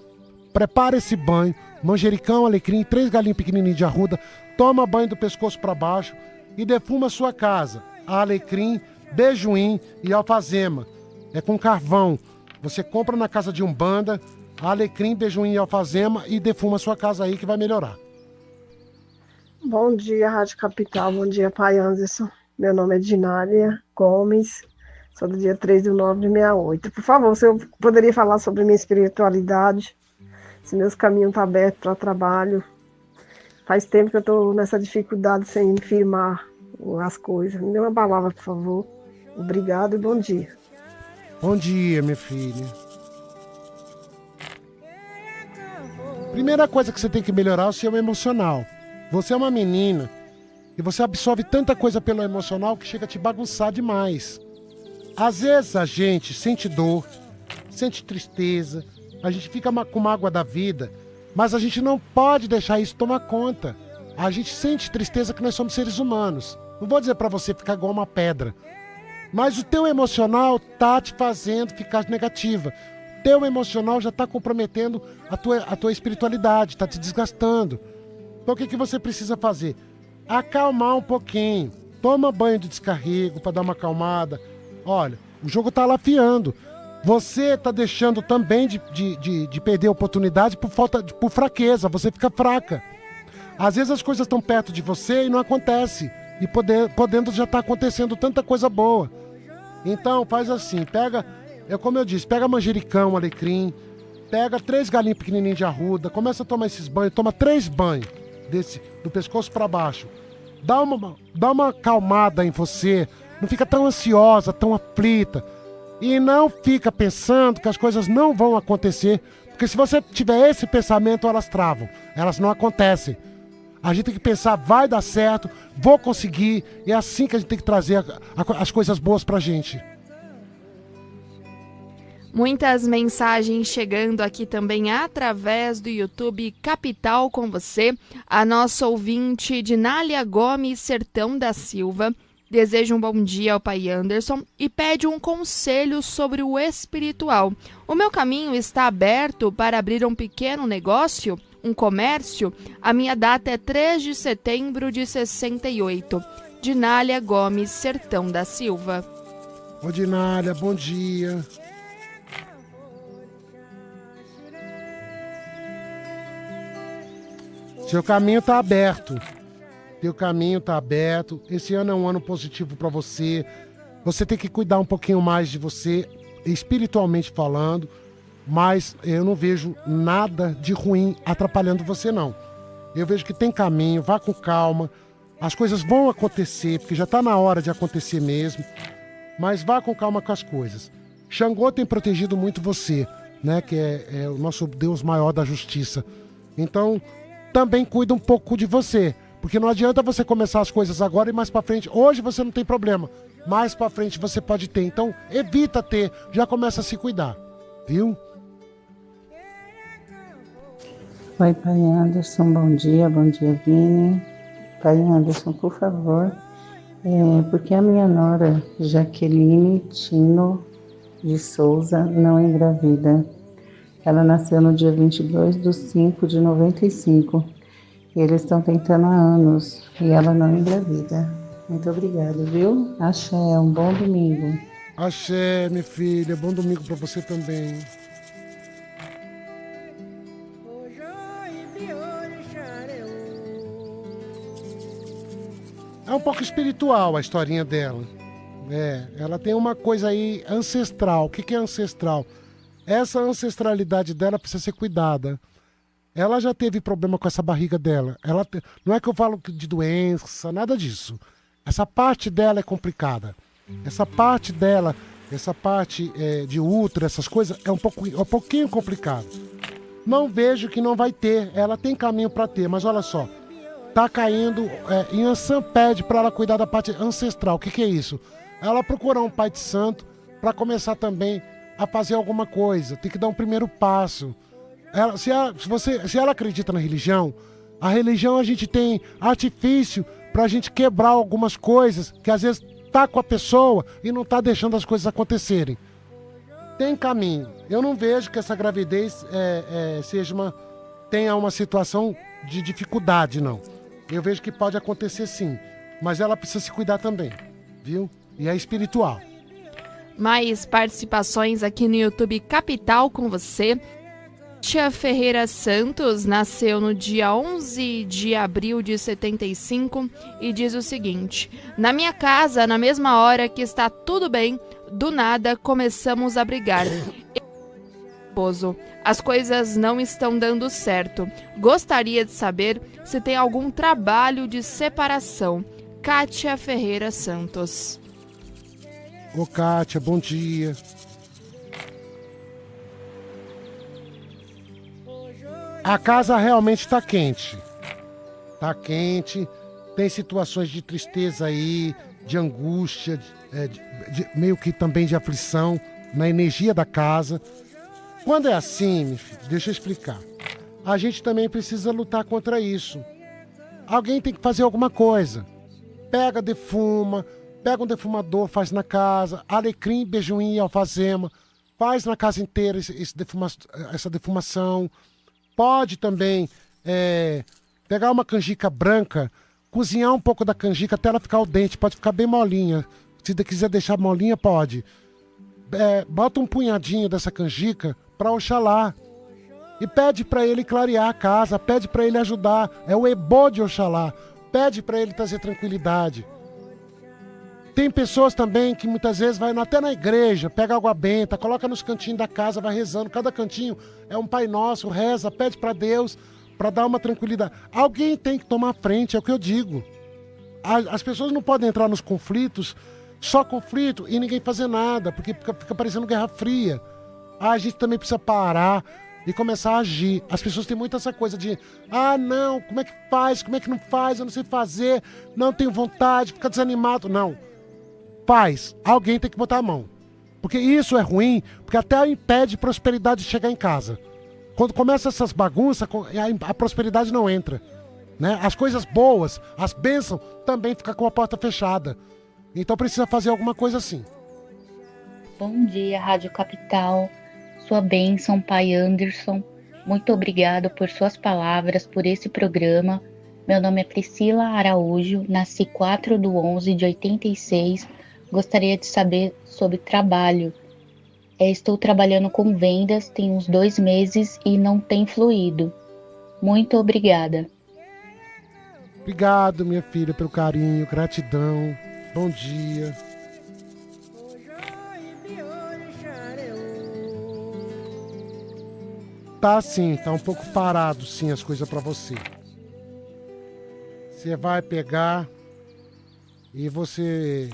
Prepara esse banho, manjericão, alecrim, 3 galinhos pequenininhos de arruda, toma banho do pescoço para baixo e defuma a sua casa. Alecrim, beijoim e alfazema. É com carvão. Você compra na casa de Umbanda, alecrim, beijoim e alfazema e defuma a sua casa aí que vai melhorar. Bom dia, Rádio Capital. Bom dia, Pai Anderson. Meu nome é Dinália Gomes. Sou do dia 3/9/68. Por favor, se eu poderia falar sobre minha espiritualidade, se meus caminhos estão abertos para trabalho. Faz tempo que eu estou nessa dificuldade sem firmar as coisas. Me dê uma palavra, por favor. Obrigado e bom dia. Bom dia, minha filha. Primeira coisa que você tem que melhorar é o seu emocional. Você é uma menina e você absorve tanta coisa pelo emocional que chega a te bagunçar demais. Às vezes a gente sente dor, sente tristeza, a gente fica com mágoa da vida, mas a gente não pode deixar isso tomar conta. A gente sente tristeza que nós somos seres humanos. Não vou dizer pra você ficar igual uma pedra, mas o teu emocional tá te fazendo ficar negativa. O teu emocional já tá comprometendo a tua espiritualidade, tá te desgastando. Então o que você precisa fazer? Acalmar um pouquinho. Toma banho de descarrego para dar uma acalmada. Olha, o jogo tá lafiando. Você tá deixando também de perder a oportunidade por fraqueza. Você fica fraca. Às vezes as coisas estão perto de você e não acontece. E podendo já tá acontecendo tanta coisa boa. Então faz assim, como eu disse, pega manjericão, alecrim, pega 3 galinhos pequenininhos de arruda, começa a tomar esses banhos, toma 3 banhos do pescoço para baixo. Dá uma acalmada em você, não fica tão ansiosa, tão aflita. E não fica pensando que as coisas não vão acontecer, porque se você tiver esse pensamento, elas travam, elas não acontecem. A gente tem que pensar, vai dar certo, vou conseguir, e é assim que a gente tem que trazer as coisas boas pra gente. Muitas mensagens chegando aqui também através do YouTube Capital com você. A nossa ouvinte Dinália Gomes Sertão da Silva deseja um bom dia ao Pai Anderson e pede um conselho sobre o espiritual. O meu caminho está aberto para abrir um pequeno negócio, um comércio? A minha data é 3 de setembro de 68. Dinália Gomes Sertão da Silva. Ô Dinália, bom dia. Seu caminho está aberto. Teu caminho está aberto. Esse ano é um ano positivo para você. Você tem que cuidar um pouquinho mais de você, espiritualmente falando. Mas eu não vejo nada de ruim atrapalhando você, não. Eu vejo que tem caminho, vá com calma. As coisas vão acontecer, porque já está na hora de acontecer mesmo. Mas vá com calma com as coisas. Xangô tem protegido muito você, né? Que é o nosso Deus maior da justiça. Então, também cuida um pouco de você. Porque não adianta você começar as coisas agora e mais pra frente. Hoje você não tem problema. Mais pra frente você pode ter. Então, evita ter. Já começa a se cuidar. Viu? Oi, Pai Anderson. Bom dia, Vini. Pai Anderson, por favor. Porque a minha nora, Jaqueline Tino de Souza, não engravida. Ela nasceu no dia 22/5/95. E eles estão tentando há anos e ela não engravida. Muito obrigada, viu? Axé, um bom domingo. Axé, minha filha, bom domingo pra você também. É um pouco espiritual a historinha dela. Ela tem uma coisa aí ancestral. O que é ancestral? Essa ancestralidade dela precisa ser cuidada. Ela já teve problema com essa barriga dela. Não é que eu falo de doença, nada disso. Essa parte dela é complicada. Essa parte dela, essa parte de útero, essas coisas, é um pouquinho complicado. Não vejo que não vai ter. Ela tem caminho para ter, mas olha só. Tá caindo em Ansan, pede para ela cuidar da parte ancestral. O que é isso? Ela procurar um pai de santo para começar também a fazer alguma coisa. Tem que dar um primeiro passo. Se ela acredita na religião, a religião a gente tem artifício pra gente quebrar algumas coisas que às vezes tá com a pessoa e não tá deixando as coisas acontecerem. Tem caminho. Eu não vejo que essa gravidez tenha uma situação de dificuldade, não. Eu vejo que pode acontecer sim, mas ela precisa se cuidar também, viu? E é espiritual. Mais participações aqui no YouTube Capital com você. Kátia Ferreira Santos nasceu no dia 11 de abril de 75 e diz o seguinte: na minha casa, na mesma hora que está tudo bem, do nada começamos a brigar. As coisas não estão dando certo. Gostaria de saber se tem algum trabalho de separação. Kátia Ferreira Santos. Ô Kátia, bom dia. A casa realmente está quente. Está quente, tem situações de tristeza aí, de angústia, meio que também de aflição na energia da casa. Quando é assim, meu filho, deixa eu explicar. A gente também precisa lutar contra isso. Alguém tem que fazer alguma coisa. Pega um defumador, faz na casa, alecrim, beijoim e alfazema, faz na casa inteira essa defumação. Pode também pegar uma canjica branca, cozinhar um pouco da canjica até ela ficar al dente, pode ficar bem molinha. Se quiser deixar molinha, pode. Bota um punhadinho dessa canjica para Oxalá e pede para ele clarear a casa, pede para ele ajudar. É o ebó de Oxalá. Pede para ele trazer tranquilidade. Tem pessoas também que muitas vezes vai até na igreja, pega água benta, coloca nos cantinhos da casa, vai rezando. Cada cantinho é um Pai Nosso, reza, pede para Deus, para dar uma tranquilidade. Alguém tem que tomar frente, é o que eu digo. As pessoas não podem entrar nos conflitos, só conflito e ninguém fazer nada, porque fica parecendo Guerra Fria. A gente também precisa parar e começar a agir. As pessoas têm muito essa coisa de não, como é que faz, como é que não faz, eu não sei fazer, não tenho vontade, fica desanimado. Não. Faz, alguém tem que botar a mão. Porque isso é ruim, porque até impede prosperidade de chegar em casa. Quando começa essas bagunças, a prosperidade não entra. Né? As coisas boas, as bênçãos, também ficam com a porta fechada. Então precisa fazer alguma coisa assim. Bom dia, Rádio Capital. Sua bênção, Pai Anderson. Muito obrigado por suas palavras, por esse programa. Meu nome é Priscila Araújo, nasci 4/11/86. Gostaria de saber sobre trabalho. Estou trabalhando com vendas, tem uns 2 meses e não tem fluído. Muito obrigada. Obrigado, minha filha, pelo carinho, gratidão. Bom dia. Tá sim, tá um pouco parado sim as coisas pra você. Você vai pegar e você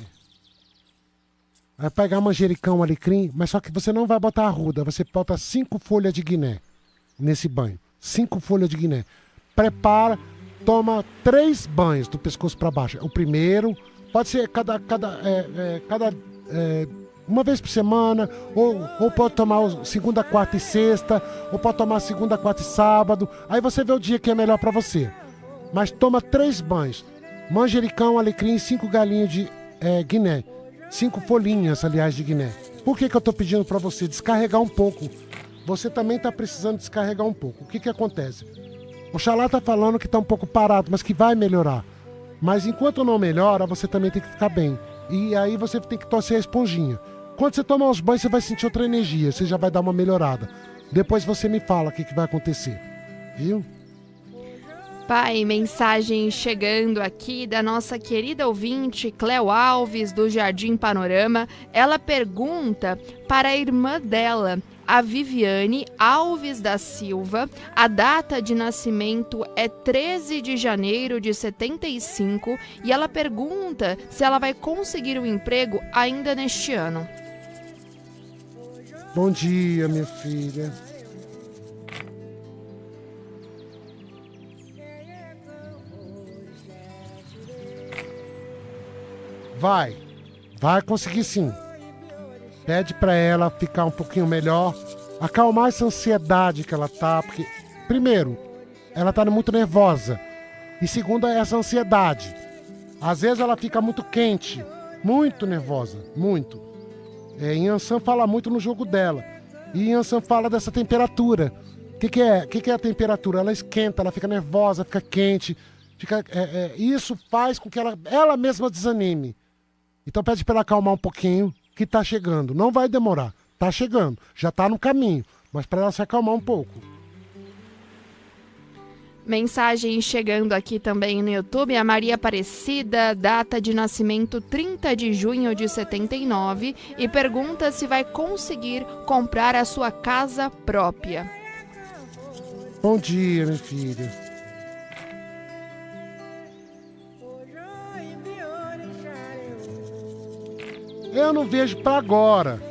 vai pegar manjericão, alecrim, mas só que você não vai botar arruda, você bota 5 folhas de guiné nesse banho. 5 folhas de guiné. Prepara, toma 3 banhos do pescoço para baixo. O primeiro pode ser uma vez por semana, ou pode tomar segunda, quarta e sexta, ou pode tomar segunda, quarta e sábado. Aí você vê o dia que é melhor para você. Mas toma 3 banhos. Manjericão, alecrim, 5 galinhas de guiné. 5 folhinhas, aliás, de guiné. Por que eu tô pedindo para você descarregar um pouco você também está precisando descarregar um pouco. O que acontece? Oxalá está falando que está um pouco parado, mas que vai melhorar. Mas enquanto não melhora, você também tem que ficar bem. E aí você tem que torcer a esponjinha. Quando você tomar os banhos, você vai sentir outra energia, você já vai dar uma melhorada. Depois você me fala o que vai acontecer. Viu? Pai, mensagem chegando aqui da nossa querida ouvinte Cleo Alves, do Jardim Panorama. Ela pergunta para a irmã dela, a Viviane Alves da Silva. A data de nascimento é 13 de janeiro de 75 e ela pergunta se ela vai conseguir um emprego ainda neste ano. Bom dia, minha filha. Vai conseguir sim. Pede pra ela ficar um pouquinho melhor, acalmar essa ansiedade que ela tá, porque, primeiro, ela tá muito nervosa, e segundo, essa ansiedade. Às vezes ela fica muito quente, muito nervosa, muito. Yansan fala muito no jogo dela, e Yansan fala dessa temperatura. O que é a temperatura? Ela esquenta, ela fica nervosa, fica quente, isso faz com que ela mesma desanime. Então pede para ela acalmar um pouquinho, que tá chegando. Não vai demorar, tá chegando, já tá no caminho, mas para ela se acalmar um pouco. Mensagem chegando aqui também no YouTube, a Maria Aparecida, data de nascimento 30 de junho de 79, e pergunta se vai conseguir comprar a sua casa própria. Bom dia, minha filha. Eu não vejo para agora.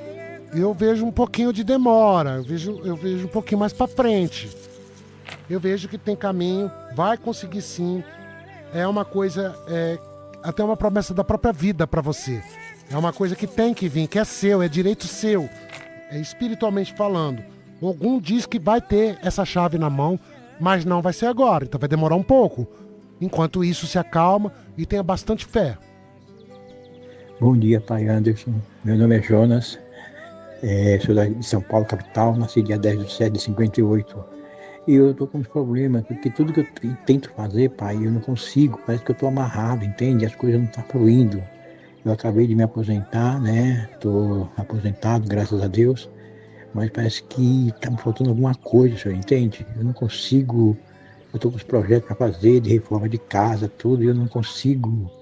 Eu vejo um pouquinho de demora. Eu vejo um pouquinho mais para frente. Eu vejo que tem caminho. Vai conseguir sim. É uma coisa, até uma promessa da própria vida para você. É uma coisa que tem que vir, que é seu, é direito seu. Espiritualmente falando. Ogum diz que vai ter essa chave na mão, mas não vai ser agora. Então vai demorar um pouco. Enquanto isso, se acalma e tenha bastante fé. Bom dia, Pai Anderson. Meu nome é Jonas, sou de São Paulo, capital, nasci dia 10 de 7 de 58. E eu tô com uns problemas, porque tudo que eu tento fazer, Pai, eu não consigo, parece que eu tô amarrado, entende? As coisas não estão fluindo. Eu acabei de me aposentar, né? Tô aposentado, graças a Deus, mas parece que tá me faltando alguma coisa, senhor, entende? Eu não consigo, eu tô com os projetos para fazer, de reforma de casa, tudo, e eu não consigo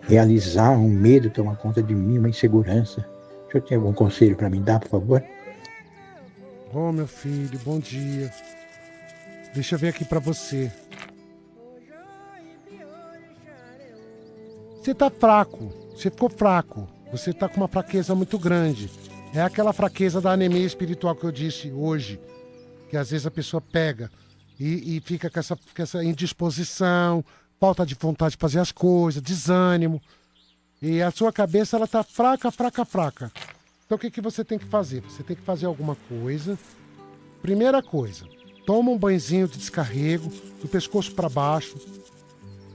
realizar, um medo tomar conta de mim, uma insegurança. O senhor tem algum conselho para me dar, por favor? Ô, meu filho, bom dia. Deixa eu ver aqui para você. Você tá fraco, você ficou fraco. Você tá com uma fraqueza muito grande. É aquela fraqueza da anemia espiritual que eu disse hoje, que às vezes a pessoa pega e fica com essa indisposição, falta de vontade de fazer as coisas, desânimo. E a sua cabeça, ela tá fraca. Então o que você tem que fazer? Você tem que fazer alguma coisa. Primeira coisa, toma um banhozinho de descarrego, do pescoço para baixo,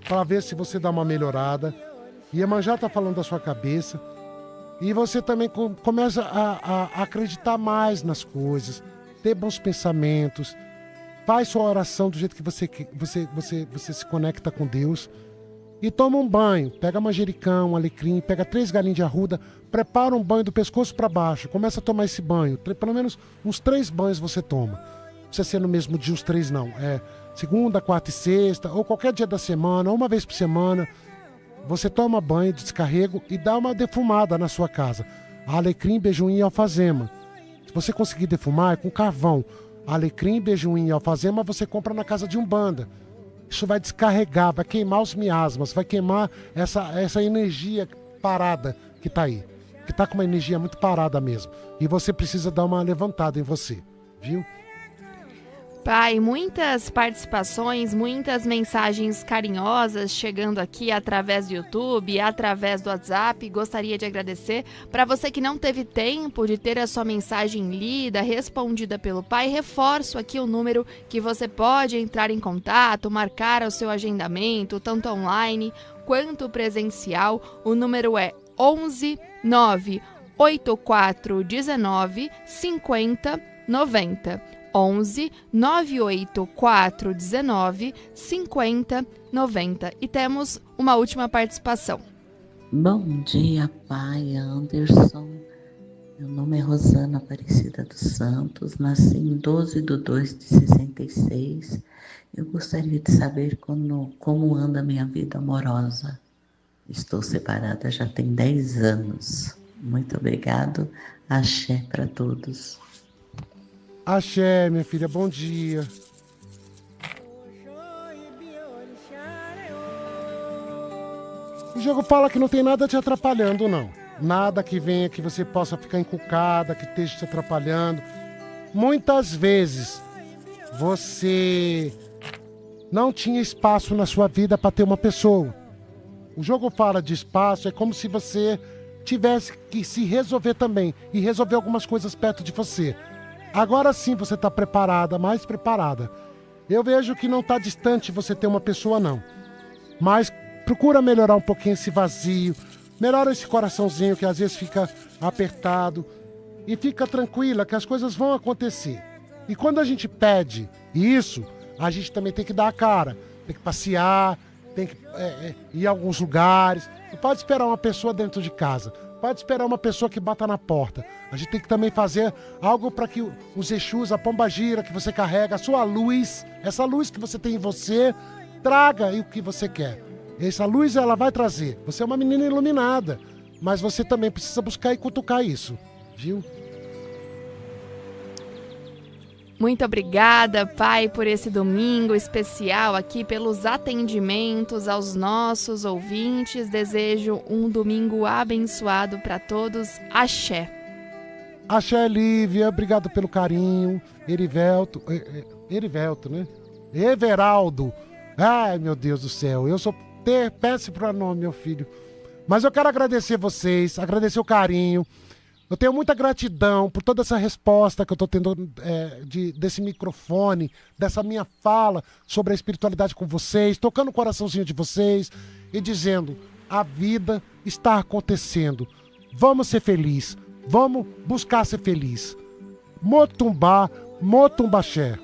para ver se você dá uma melhorada. Iemanjá tá falando da sua cabeça. E você também começa a acreditar mais nas coisas, ter bons pensamentos. Faz sua oração do jeito que você se conecta com Deus. E toma um banho. Pega manjericão, alecrim, pega 3 galinhas de arruda, prepara um banho do pescoço para baixo. Começa a tomar esse banho. Pelo menos uns 3 banhos você toma. Não precisa ser no mesmo dia os 3 não. Segunda, quarta e sexta, ou qualquer dia da semana, ou uma vez por semana. Você toma banho de descarrego e dá uma defumada na sua casa. Alecrim, bejuim e alfazema. Se você conseguir defumar, é com carvão. Alecrim, bejuim e alfazema você compra na casa de Umbanda. Isso vai descarregar, vai queimar os miasmas, vai queimar essa energia parada que tá aí. Que tá com uma energia muito parada mesmo. E você precisa dar uma levantada em você, viu? Pai, muitas participações, muitas mensagens carinhosas chegando aqui através do YouTube, através do WhatsApp. Gostaria de agradecer. Para você que não teve tempo de ter a sua mensagem lida, respondida pelo Pai, reforço aqui o número que você pode entrar em contato, marcar o seu agendamento, tanto online quanto presencial. O número é 11 9 8419 5090. 11 98419 5090. E temos uma última participação. Bom dia, pai Anderson. Meu nome é Rosana Aparecida dos Santos, nasci em 12/2/66. Eu gostaria de saber como anda a minha vida amorosa. Estou separada já tem 10 anos. Muito obrigado. Axé para todos. Axé, minha filha, bom dia. O jogo fala que não tem nada te atrapalhando, não. Nada que venha que você possa ficar encucada, que esteja te atrapalhando. Muitas vezes você não tinha espaço na sua vida para ter uma pessoa. O jogo fala de espaço, é como se você tivesse que se resolver também e resolver algumas coisas perto de você. Agora sim você está preparada, mais preparada. Eu vejo que não está distante você ter uma pessoa, não. Mas procura melhorar um pouquinho esse vazio. Melhora esse coraçãozinho que às vezes fica apertado. E fica tranquila que as coisas vão acontecer. E quando a gente pede isso, a gente também tem que dar a cara. Tem que passear, tem que ir a alguns lugares. Não pode esperar uma pessoa dentro de casa. Pode esperar uma pessoa que bata na porta. A gente tem que também fazer algo para que os Exus, a pombagira que você carrega, a sua luz, essa luz que você tem em você, traga o que você quer. Essa luz ela vai trazer. Você é uma menina iluminada, mas você também precisa buscar e cutucar isso, viu? Muito obrigada, pai, por esse domingo especial aqui, pelos atendimentos aos nossos ouvintes. Desejo um domingo abençoado para todos. Axé. Axé, Lívia. Obrigado pelo carinho. Erivelto, né? Everaldo. Ai, meu Deus do céu. Eu sou péssimo para nome, meu filho. Mas eu quero agradecer vocês, agradecer o carinho. Eu tenho muita gratidão por toda essa resposta que eu estou tendo desse microfone, dessa minha fala sobre a espiritualidade com vocês, tocando o coraçãozinho de vocês e dizendo, a vida está acontecendo. Vamos ser felizes, vamos buscar ser felizes. Motumbá, Motumbaxé.